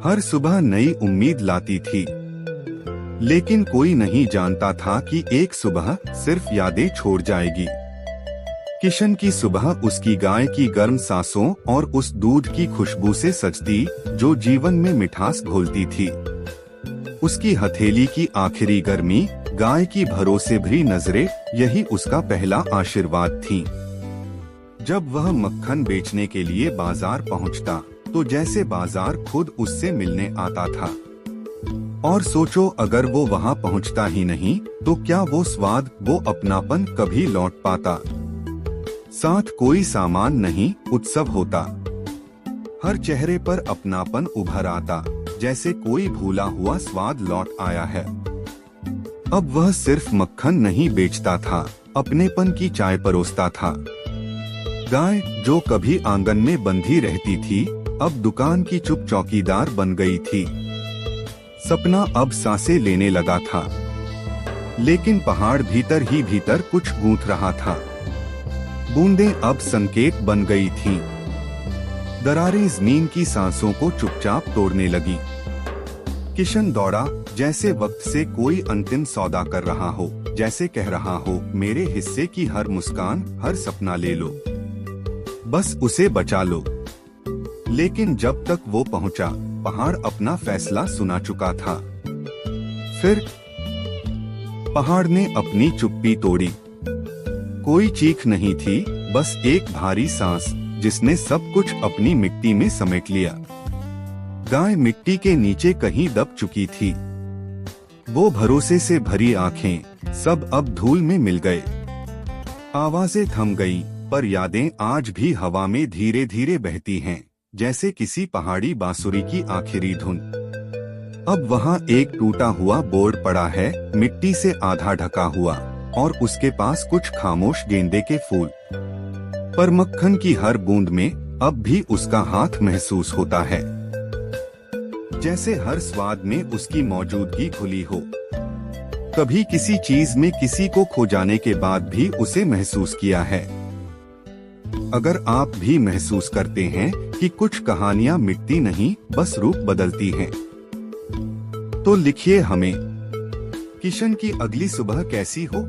हर सुबह नई उम्मीद लाती थी, लेकिन कोई नहीं जानता था कि एक सुबह सिर्फ यादें छोड़ जाएगी। किशन की सुबह उसकी गाय की गर्म सांसों और उस दूध की खुशबू से सजती जो जीवन में मिठास घोलती थी। उसकी हथेली की आखिरी गर्मी, गाय की भरोसे भरी नजरें, यही उसका पहला आशीर्वाद थी। जब वह मक्खन बेचने के लिए बाजार पहुंचता, तो जैसे बाजार खुद उससे मिलने आता था। और सोचो, अगर वो वहां पहुंचता ही नहीं, तो क्या वो स्वाद, वो अपनापन कभी लौट पाता। साथ कोई सामान नहीं, उत्सव होता। हर चेहरे पर अपनापन उभर आता, जैसे कोई भूला हुआ स्वाद लौट आया है। अब वह सिर्फ मक्खन नहीं बेचता था, अपनेपन की चाय परोसता था। गाय जो कभी आंगन में बंधी रहती थी, अब दुकान की चुप चौकीदार बन गई थी। सपना अब सांसें लेने लगा था, लेकिन पहाड़ भीतर ही भीतर कुछ गूंथ रहा था। बूंदें अब संकेत बन गई थीं। दरारें जमीन की सांसों को चुपचाप तोड़ने लगी। किशन दौड़ा, जैसे वक्त से कोई अंतिम सौदा कर रहा हो, जैसे कह रहा हो, मेरे हिस्से की हर मुस्कान, हर सपना ले लो, बस उसे बचा लो। लेकिन जब तक वो पहुंचा, पहाड़ अपना फैसला सुना चुका था। फिर पहाड़ ने अपनी चुप्पी तोड़ी। कोई चीख नहीं थी, बस एक भारी सांस जिसने सब कुछ अपनी मिट्टी में समेट लिया। गाय मिट्टी के नीचे कहीं दब चुकी थी। वो भरोसे से भरी आंखें, सब अब धूल में मिल गए। आवाजें थम गईं, पर यादें आज भी हवा में धीरे धीरे बहती हैं, जैसे किसी पहाड़ी बांसुरी की आखिरी धुन। अब वहाँ एक टूटा हुआ बोर्ड पड़ा है, मिट्टी से आधा ढका हुआ, और उसके पास कुछ खामोश गेंदे के फूल। पर मक्खन की हर बूंद में अब भी उसका हाथ महसूस होता है, जैसे हर स्वाद में उसकी मौजूदगी घुली हो। कभी किसी चीज में किसी को खो जाने के बाद भी उसे महसूस किया है। अगर आप भी महसूस करते हैं कि कुछ कहानियां मिटती नहीं, बस रूप बदलती हैं, तो लिखिए हमें। किशन की अगली सुबह कैसी हो?